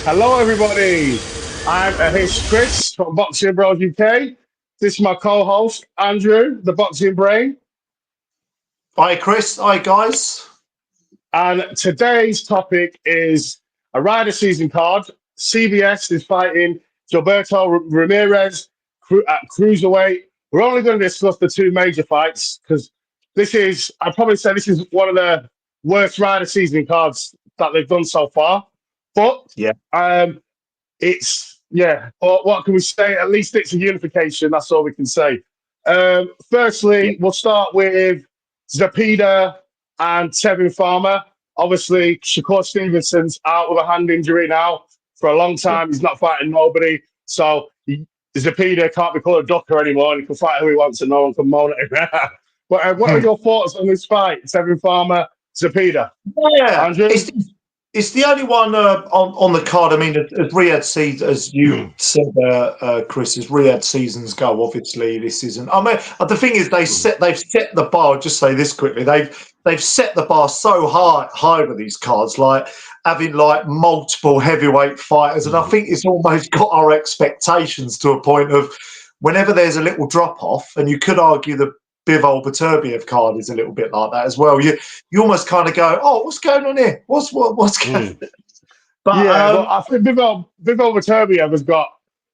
Hello, everybody. I'm here's Chris from Boxing Bros UK. This is my co-host Andrew, the Boxing Brain, Hi, Chris. Hi, guys. and today's topic is a rider season card. CBS is fighting Gilberto Ramirez at cruiserweight. We're only going to discuss the two major fights because I'd probably say this is one of the worst rider season cards that they've done so far. But Yeah. But what can we say? At least it's a unification. That's all we can say. Firstly, we'll start with Zepeda and Tevin Farmer. Obviously, Shakur Stevenson's out with a hand injury now for a long time. He's not fighting nobody. So Zepeda can't be called a ducker anymore, and he can fight who he wants and no one can moan at him. But what are your thoughts on this fight, Tevin Farmer, Zepeda? Yeah, Andrew? It's the only one on the card. I mean, as Riyadh season, as you said, Chris, as Riyadh seasons go, obviously this isn't. I mean, the thing is, they've set the bar. I'll just say this quickly: they've set the bar so high with these cards, like having like multiple heavyweight fighters, and I think it's almost got our expectations to a point of whenever there's a little drop off, and you could argue the Bivol Beterbiev card is a little bit like that as well. You almost kind of go, oh, what's going on here? What's going on? But I think Bivol Beterbiev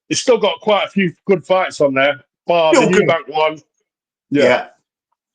he's still got quite a few good fights on there. Bar the Eubank one. Yeah.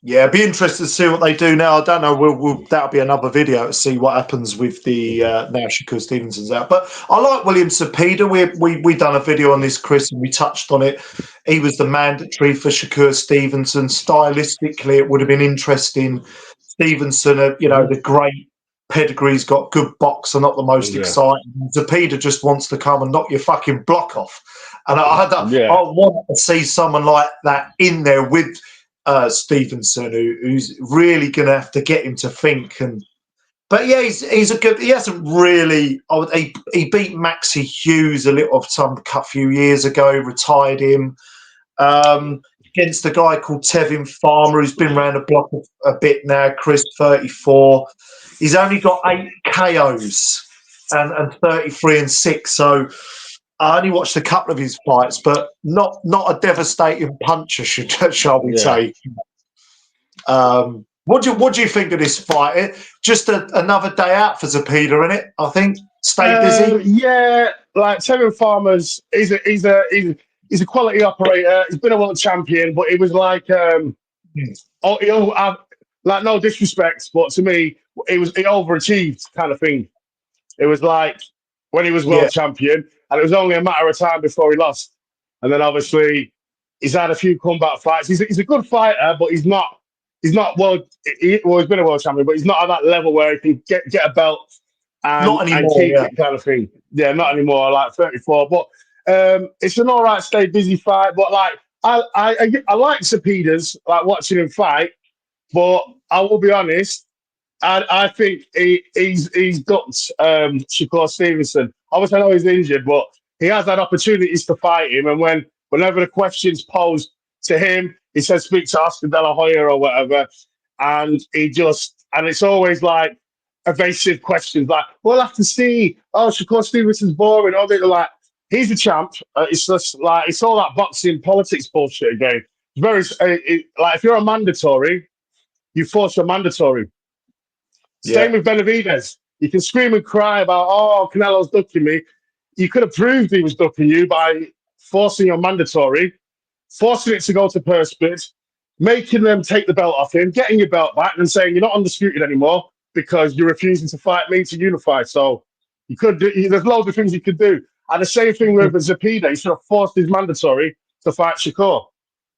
It'd be interesting to see what they do now. I don't know. That'll be another video to see what happens with the now Shakur Stevenson's out. But I like William Zepeda. We done a video on this, Chris, and we touched on it. He was the mandatory for Shakur Stevenson. Stylistically, it would have been interesting. Stevenson, the great pedigree's got good boxer, not the most exciting. Zepeda just wants to come and knock your fucking block off. And I want to see someone like that in there with Stevenson, who's really going to have to get him to think. But yeah, he's a good. He hasn't really. He beat Maxie Hughes a few years ago. Retired him against a guy called Tevin Farmer, who's been around the block a bit now. Chris, 34. He's only got 8 KOs and 33-6. So I only watched a couple of his fights, but not a devastating puncher, shall we say. What do you think of this fight? Just another day out for Zepeda, isn't it? I think stay busy. Yeah, like Tevin Farmer's, he's a quality operator. He's been a world champion, but it was like, like no disrespect, but to me, he overachieved kind of thing. It was like when he was world champion, and it was only a matter of time before he lost. And then obviously he's had a few comeback fights. He's a good fighter, but he's not he's been a world champion, but he's not at that level where he can get a belt and keep it kind of thing. Yeah, not anymore. Like 34, but it's an all right, stay busy fight. But like I like Zepeda's, like watching him fight. But I will be honest, I think he's got Shakur Stevenson. Obviously, I know he's injured, but he has had opportunities to fight him. And whenever the questions posed to him, he says, speak to Oscar De La Hoya or whatever. And it's always like evasive questions like, we'll have to see. Oh, Shakur Stevenson's boring. Oh, they're like, he's a champ. It's just like, it's all that boxing politics bullshit again. It's very, like, if you're a mandatory, you force a mandatory. Same with Benavidez. You can scream and cry about, oh, Canelo's ducking me. You could have proved he was ducking you by forcing your mandatory, forcing it to go to purse bids, making them take the belt off him, getting your belt back, and saying you're not undisputed anymore because you're refusing to fight me to unify. So you could do. There's loads of things you could do. And the same thing with Zepeda. He should have forced his mandatory to fight Shakur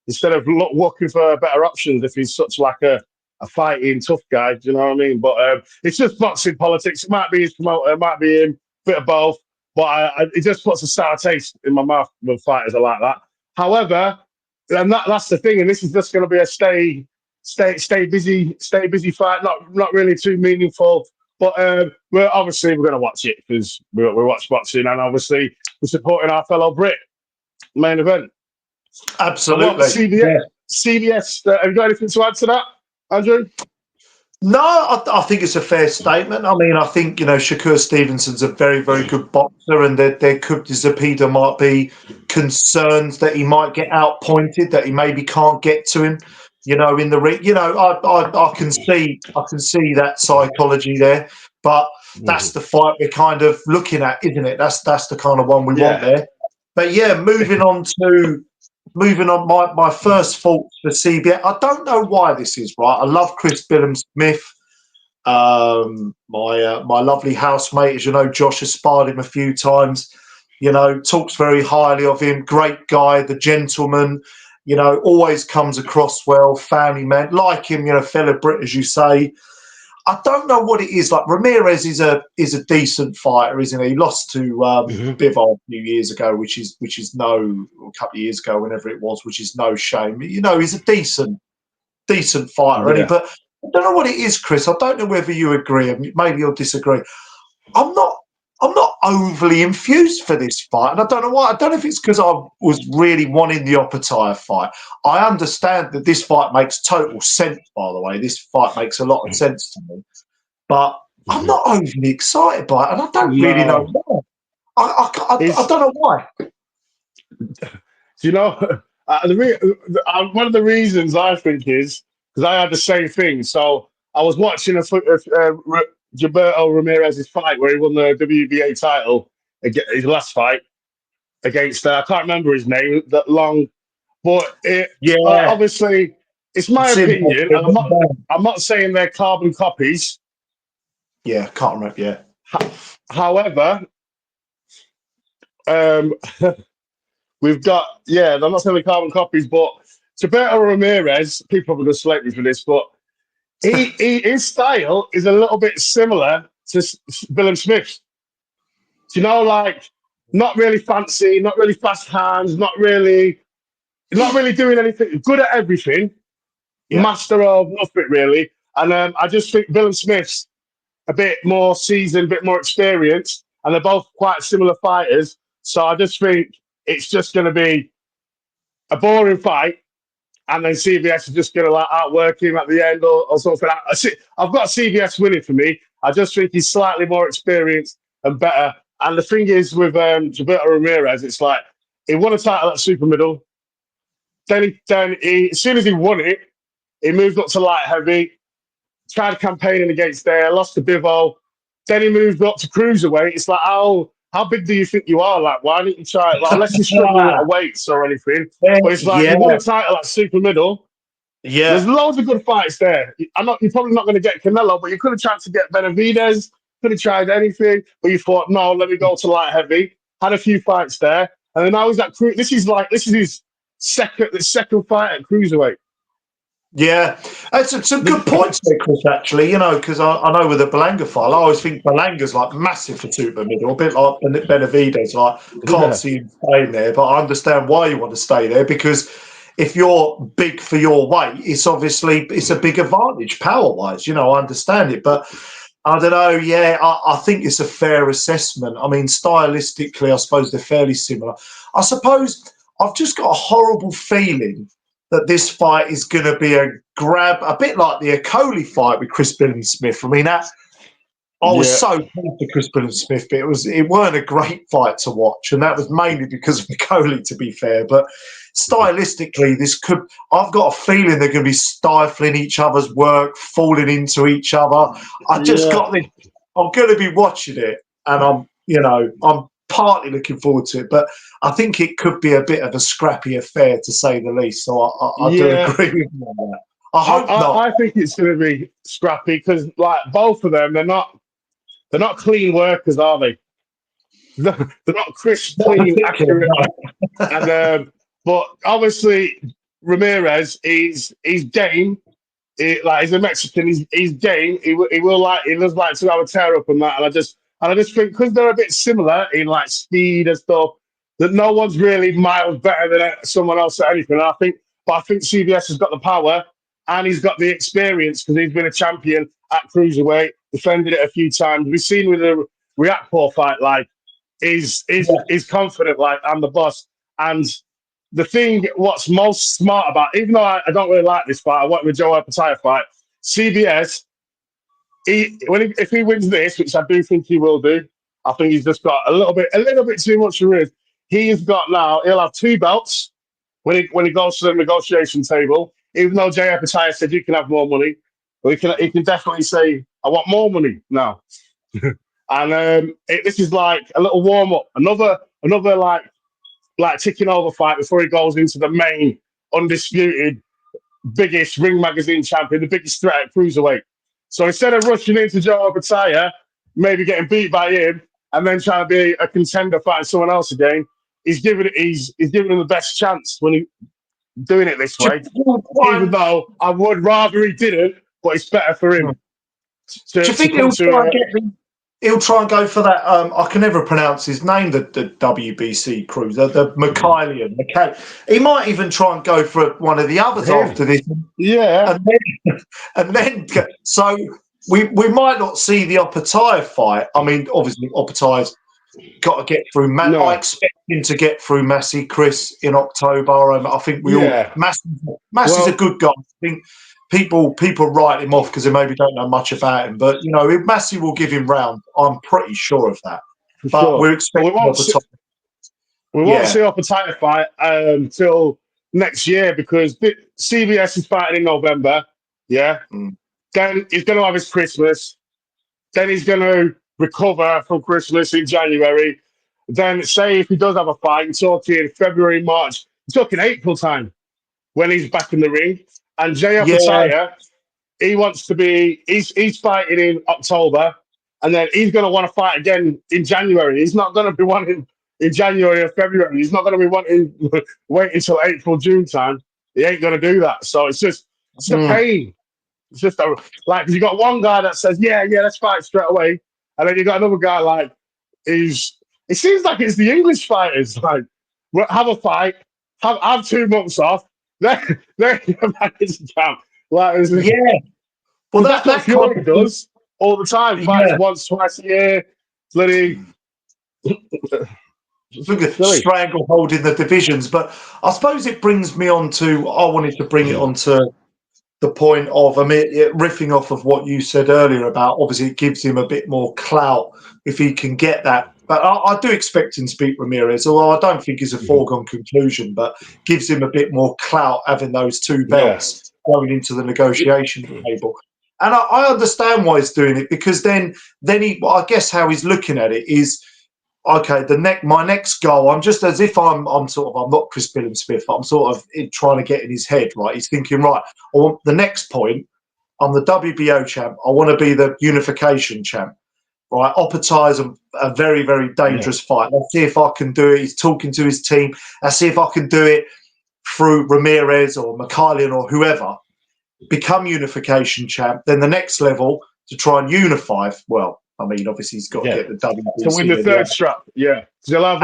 instead of looking for better options if he's such like a fighting tough guy. Do you know what I mean? But it's just boxing politics. It might be his promoter, it might be him, bit of both. But it just puts a sour taste in my mouth when fighters are like that. However, and that's the thing, and this is just going to be a stay busy fight. Not really too meaningful, but we're going to watch it because we watch boxing, and obviously we're supporting our fellow Brit main event. And what Absolutely. CBS, have you got anything to add to that, Andrew? No, I think it's a fair statement. I mean, I think, Shakur Stevenson's a very, very good boxer, and there could, Zepeda might be concerned that he might get outpointed, that he maybe can't get to him, in the ring. I can see that psychology there, but that's the fight we're kind of looking at, isn't it? That's the kind of one we want there. But yeah, moving on, my first thoughts for CBS. I don't know why this is, right? I love Chris Billum-Smith. My lovely housemate, as you know, Josh has sparred him a few times. Talks very highly of him. Great guy, the gentleman. Always comes across well. Family man, like him. Fellow Brit, as you say. I don't know what it is. Like, Ramirez is a decent fighter, isn't he? He lost to Bivol a few years ago, which is a couple of years ago, whenever it was, which is no shame. He's a decent fighter, isn't he? But I don't know what it is, Chris. I don't know whether you agree, and maybe you'll disagree. I'm not overly infused for this fight, and I don't know why. I don't know if it's because I was really wanting the Opetaia fight. I understand that this fight makes total sense, by the way. This fight makes a lot of sense to me, but I'm not overly excited by it, and I don't really know why. I don't know why. Do you know, one of the reasons I think is because I had the same thing. So I was watching Gilberto Ramirez's fight where he won the WBA title, his last fight against, I can't remember his name, that long, but obviously it's my opinion, and I'm not saying they're carbon copies. Yeah, can't remember. Yeah. However, we've got, I'm not saying they're carbon copies, but Gilberto Ramirez, people are going to slate me for this, but his style is a little bit similar to Billum-Smith. Do you know, like, not really fancy, not really fast hands, not really doing anything, good at everything, master of nothing really. And I just think Billum-Smith's a bit more seasoned, a bit more experienced, and they're both quite similar fighters. So I just think it's just going to be a boring fight, and then CBS is just going to outwork him at the end or something. I've got CBS winning for me. I just think he's slightly more experienced and better. And the thing is with Gilberto Ramirez, it's like he won a title at super middle. Then as soon as he won it, he moved up to light heavy, tried campaigning against there, lost to Bivol. Then he moved up to cruiserweight. It's like, how big do you think you are? Like, why don't you try it? Like, unless you're struggling at weights or anything. But it's like, you won a title at super middle. Yeah. There's loads of good fights there. You're probably not going to get Canelo, but you could have tried to get Benavidez, could have tried anything, but you thought, no, let me go to light heavy. Had a few fights there. And then now he's at this is his second fight at cruiserweight. Yeah, that's some good points there, Chris, actually, because I know with the Berlanga fight, I always think Berlanga's like massive for super middle, a bit like Benavidez. Like, can't see him staying there, but I understand why you want to stay there, because if you're big for your weight, it's a big advantage power-wise. I understand it, but I don't know. Yeah, I think it's a fair assessment. I mean, stylistically, I suppose they're fairly similar. I suppose I've just got a horrible feeling that this fight is going to be a grab, a bit like the Okoli fight with Chris Billum-Smith. I mean, I was so proud for Chris Billum-Smith, but it weren't a great fight to watch, and that was mainly because of Okoli, to be fair. But stylistically, I've got a feeling they're going to be stifling each other's work, falling into each other. I just got this. I'm going to be watching it, and I'm partly looking forward to it, but I think it could be a bit of a scrappy affair, to say the least. So I do agree with you on that. I hope not. I think it's going to be scrappy because, like, both of them, they're not clean workers, are they? They're not crisp, clean, accurate. And but obviously Ramirez, he's game. He's a Mexican. He's game. He does like to have a tear up and that. And I just think because they're a bit similar in like speed and stuff, that no one's really miles better than someone else at anything. And I think CBS has got the power and he's got the experience because he's been a champion at cruiserweight, defended it a few times. We've seen with the Riakporhe fight, like he's confident, like I'm the boss. And the thing, what's most smart about, even though I don't really like this fight, I want the Joe Arpataia fight. CBS, if he wins this, which I do think he will do, I think he's just got a little bit too much for his. He's got now. He'll have 2 belts when he goes to the negotiation table. Even though Jay Arpataia said you can have more money, but he can definitely say I want more money now. And this is like a little warm up, another like ticking over fight before he goes into the main undisputed biggest Ring Magazine champion, the biggest threat at cruiserweight. So instead of rushing into Joe Arpataia, maybe getting beat by him, and then trying to be a contender fighting someone else again, he's giving him the best chance when he doing it this way. Even though I would rather he didn't, but it's better for him. Do you think he'll try and go for that? I can never pronounce his name. The WBC crew, the Mikhailian. He might even try and go for one of the others after this. Yeah, and then so we might not see the Arpataia fight. I mean, obviously Arpataia's got to get through. I expect him to get through Massey, Chris, in October. I think we all. Massey's a good guy. I think people write him off because they maybe don't know much about him. But if Massey will give him round, I'm pretty sure of that. But we're expecting Arpataia. We won't see Arpataia fight until next year because CBS is fighting in November. Yeah. Then he's going to have his Christmas. Then he's going to recover from Christmas in January. Then, say if he does have a fight, you're talking February, March, you're talking April time when he's back in the ring. And Jay Arpataia, he wants to be, he's fighting in October, and then he's going to want to fight again in January. He's not going to be wanting in January or February. He's not going to be wanting wait until April, June time. He ain't going to do that. So it's a pain. It's just like you got one guy that says, yeah, let's fight straight away, and then you got another guy like it seems like it's the English fighters like have a fight, have 2 months off, then come back into camp. Like well that's what Fury does all the time. Fights once, twice a year. Bloody stranglehold in the divisions. But I suppose it brings me on to I wanted to bring it on to the point of, riffing off of what you said earlier about obviously it gives him a bit more clout if he can get that. But I do expect him to beat Ramirez, although I don't think it's a foregone conclusion, but gives him a bit more clout having those 2 belts going into the negotiation table. And I understand why he's doing it because then I guess how he's looking at it is, okay, my next goal, I'm just as if I'm not Chris Billam-Smith, I'm sort of trying to get in his head, right? He's thinking, right, I want the next point, I'm the WBO champ, I want to be the Unification champ, right? Arpataia's a very, very dangerous fight. Let's see if I can do it. He's talking to his team. Let's see if I can do it through Ramirez or Mikhailian or whoever, become Unification champ, then the next level to try and unify, well, I mean, obviously he's got to get the WBC. To win the 3rd strap, He'll have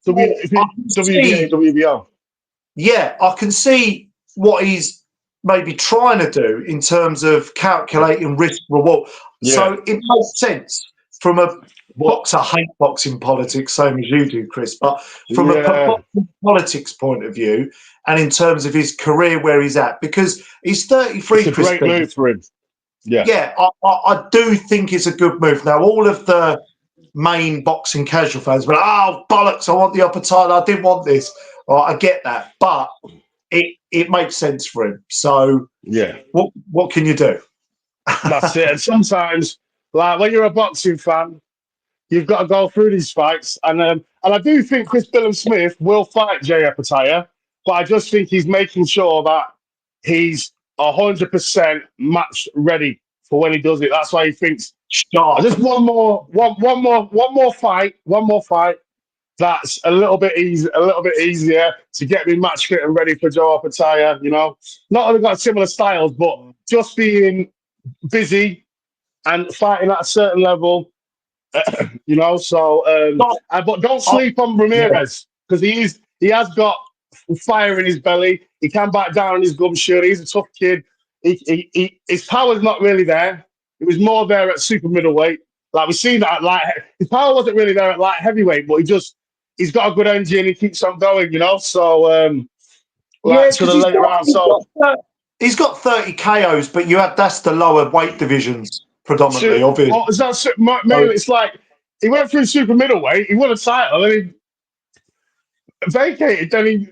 WBA, WBO. Yeah, I can see what he's maybe trying to do in terms of calculating risk reward. So it makes sense from a boxer. I hate boxing politics, same as you do, Chris. But from a boxing politics point of view, and in terms of his career where he's at, because he's 33. It's a great move for him. Yeah, I do think it's a good move. Now, all of the main boxing casual fans, but bollocks! I want the Arpataia. I didn't want this. I get that, but it makes sense for him. So what can you do? That's it. And sometimes, like when you're a boxing fan, you've got to go through these fights. And I do think Chris Billam-Smith will fight Jay Arpataia, but I just think he's making sure that he's 100% match ready for when he does it. That's why he thinks just one more fight that's a little bit easier to get me match fit and ready for Joe Arpataia. Not only got similar styles, but just being busy and fighting at a certain level. But don't sleep on Ramirez because he has got fire in his belly. He can back down on his gumshoe. He's a tough kid. His power's not really there. It was more there at super middleweight. Like we've seen that at light. His power wasn't really there at light heavyweight, but he's got a good engine. He keeps on going, you know. So Yeah, to because the late round. So he's got 30 KOs, but that's the lower weight divisions predominantly, obviously. it's not mainly. It's like he went through super middleweight. He won a title, and he vacated. Then he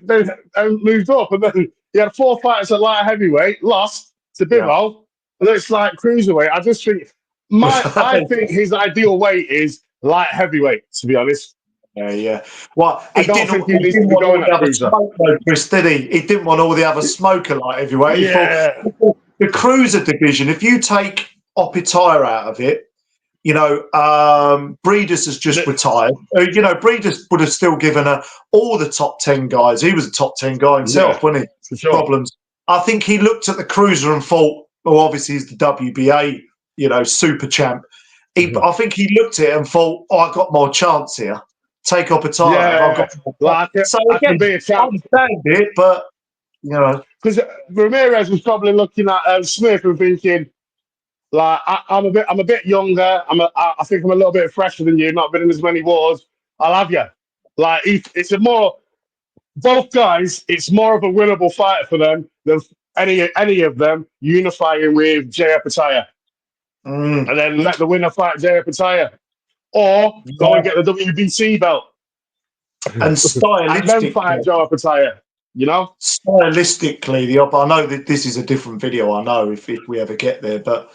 moved up, and then he had 4 fights at light heavyweight, lost to Bivol, and then it's like cruiserweight. I just think I think his ideal weight is light heavyweight. To be honest. Yeah. Well, I he don't didn't think he needs to be want all going the at other cruiser. smoke, though, Chris, did he? He didn't want all the other smoke at light heavyweight. He Yeah. thought the cruiser division, if you take Opitire out of it, you know, Breeders has just retired. You know, Breeders would have still given her all the top 10 guys. He was a top 10 guy himself, wasn't he? For sure. Problems. I think he looked at the cruiser and thought, well, obviously he's the WBA, you know, super champ. I think he looked at it and thought, oh, I got more chance here. Take Opitire. Yeah. I can be a champ. I understand it, but, you know. Because Ramirez was probably looking at Smith and thinking, like, I'm a bit younger. I think I'm a little bit fresher than you. Not been in as many wars. I'll have you. Like, both guys. It's more of a winnable fight for them than any of them unifying with Jay Apataya, and then let the winner fight Jay Apataya, or go and get the WBC belt and stylistically, and then fight Joe Apataya. You know, stylistically, I know that this is a different video. I know if we ever get there, but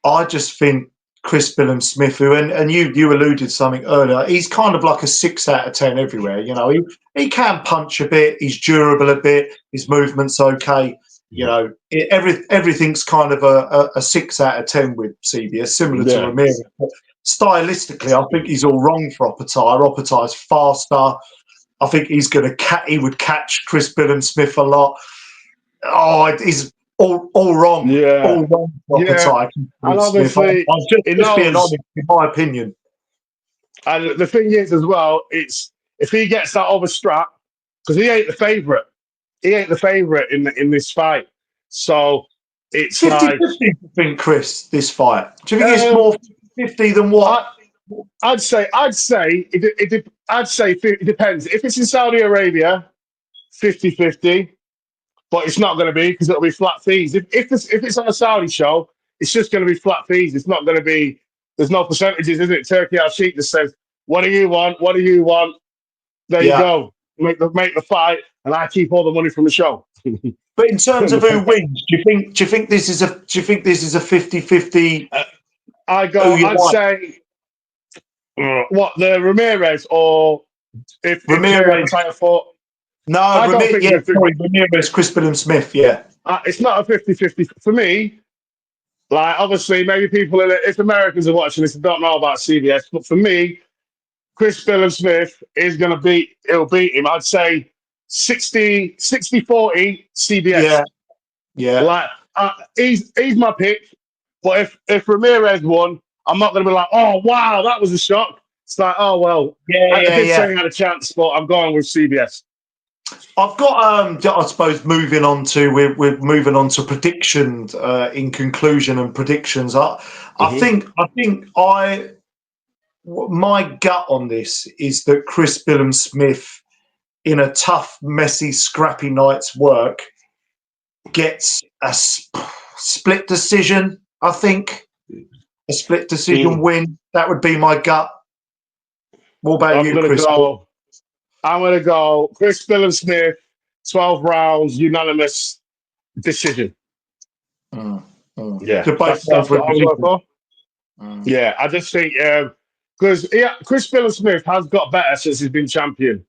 I just think Chris Billam-Smith, and you alluded to something earlier, he's kind of like a 6 out of 10 everywhere. You know, he can punch a bit, he's durable a bit, his movement's okay. You know, everything's kind of a 6 out of 10 with CBS, similar to Ramirez. But stylistically, I think he's all wrong for Opitire. Opitire's faster. I think he would catch Chris Billam-Smith a lot. Oh, he's all wrong. Yeah. All wrong for Opitire. And obviously, I'm just being honest, in my opinion. And the thing is, as well, it's if he gets that over strap, because he ain't the favourite. He ain't the favourite in this fight. So it's 50-50, like, do you think, Chris, this fight? Do you think it's more 50 than what? I'd say it depends. If it's in Saudi Arabia, 50-50, but it's not going to be because it'll be flat fees. If it's on a Saudi show, it's just going to be flat fees. It's not going to be. There's no percentages, is it? Turkey Al Sheikh just says, "What do you want? What do you want?" There you go. Make the fight, and I keep all the money from the show. But in terms of who wins, do you think this is a 50-50? I'd say what, the Ramirez, or if Ramirez fought. No, Ramirez, Chris Billam-Smith, it's not a 50-50 for me. Like, obviously, maybe people if Americans are watching this and don't know about CBS, but for me, Chris Billam-Smith is going to beat him. I'd say 60-40 CBS. Yeah. Like, he's my pick. But if Ramirez won, I'm not going to be like, oh, wow, that was a shock. It's like, oh, well, I did say he had a chance, but I'm going with CBS. I've got, I suppose, we're moving on to predictions in conclusion and predictions. I think my gut on this is that Chris Billam-Smith, in a tough, messy, scrappy night's work, gets a split decision. I think a split decision win. That would be my gut. What about you, Chris? I'm going to go Chris Billam-Smith, 12 rounds, unanimous decision. Yeah, that's what I'm going for. Yeah, I just think because Chris Billam-Smith has got better since he's been champion.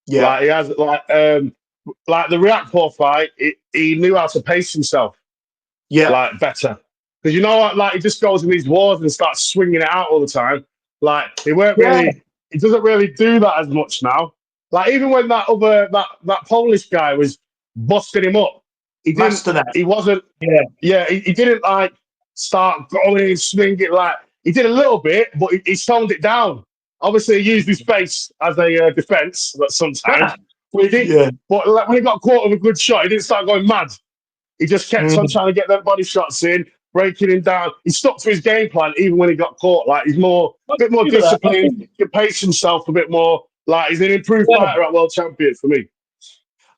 Yeah, like he has like the Reactor fight. He knew how to pace himself. Yeah, like better because you know what? Like he just goes in these wars and starts swinging it out all the time. Like he weren't really. He doesn't really do that as much now. Like even when that Polish guy was busting him up, he didn't. He wasn't. Yeah. He didn't like start going and swinging like he did a little bit, but he toned it down. Obviously, he used his face as a defense, but sometimes. But he did. But like, when he got caught with a good shot, he didn't start going mad. He just kept on trying to get them body shots in, breaking him down. He stuck to his game plan even when he got caught. Like he's a bit more disciplined. He can pace himself a bit more. Like, he's an improved fighter at world champion for me.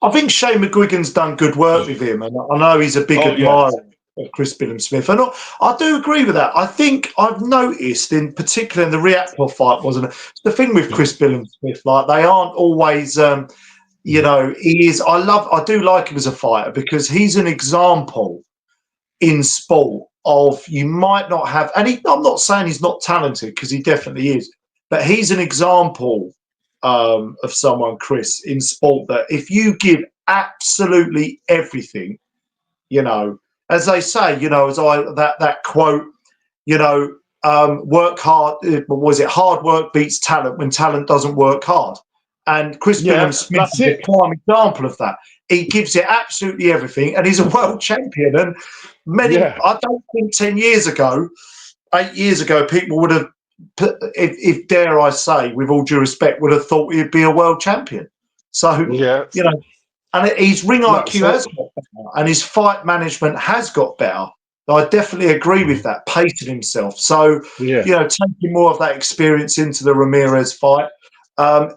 I think Shane McGuigan's done good work with him, and I know he's a big admirer of Chris Billam-Smith. And I do agree with that. I think I've noticed, in particular in the Riakpor fight, wasn't it? The thing with Chris Billam-Smith, like they aren't always, you know, he is. I do like him as a fighter because he's an example in sport of you might not have, and I'm not saying he's not talented because he definitely is, but he's an example of someone, Chris, in sport that if you give absolutely everything, you know, as they say, you know, as that quote, you know, work hard. Was it hard work beats talent when talent doesn't work hard? And Chris Billam-Smith is a prime example of that. He gives it absolutely everything, and he's a world champion. And I don't think 10 years ago, 8 years ago, people would have, if dare I say, with all due respect, would have thought he'd be a world champion. So, you know, and his ring IQ has got better, and his fight management has got better. I definitely agree with that, pacing himself. So, you know, taking more of that experience into the Ramirez fight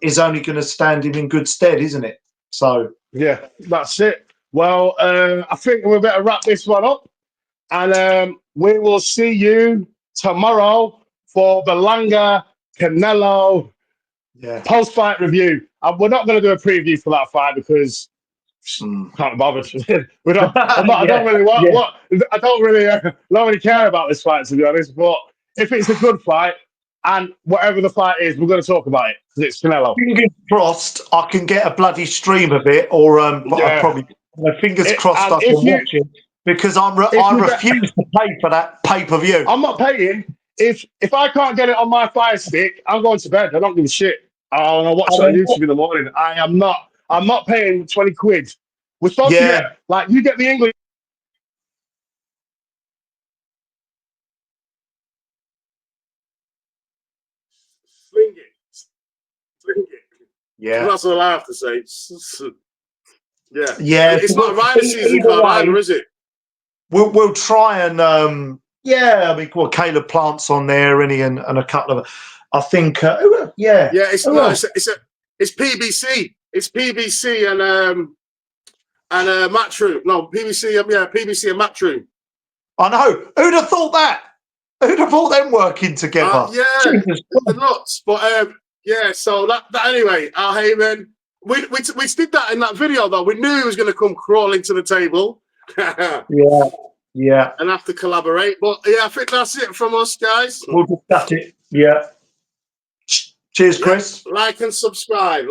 is only going to stand him in good stead, isn't it? So, yeah, that's it. Well, I think we better wrap this one up, and we will see you tomorrow for the Langa Canelo post-fight review. We're not going to do a preview for that fight because can't bother. I don't really care about this fight, to be honest. But if it's a good fight and whatever the fight is, we're going to talk about it because it's Canelo. Fingers crossed, I can get a bloody stream of it, or but I probably fingers crossed I can watch it because I refuse to pay for that pay-per-view. I'm not paying. If I can't get it on my Fire Stick, I'm going to bed. I don't give a shit. I'll watch it on YouTube in the morning. I'm not paying 20 quid. We're supposed to get, like, you get the English. Sling it. Yeah. That's all I have to say. Yeah. It's not a Ryder season card either, is it? We'll try and I mean, well, Caleb Plant's on there, and a couple of, I think, it's PBC. It's PBC and Matchroom. No, PBC. PBC and Matchroom. I know. Who'd have thought that? Who'd have thought them working together? The nuts. But so that anyway, Al Heyman. We did that in that video though. We knew he was going to come crawling to the table. Yeah. And have to collaborate. But yeah, I think that's it from us, guys. We'll discuss it. Yeah. Cheers, Chris. Like and subscribe.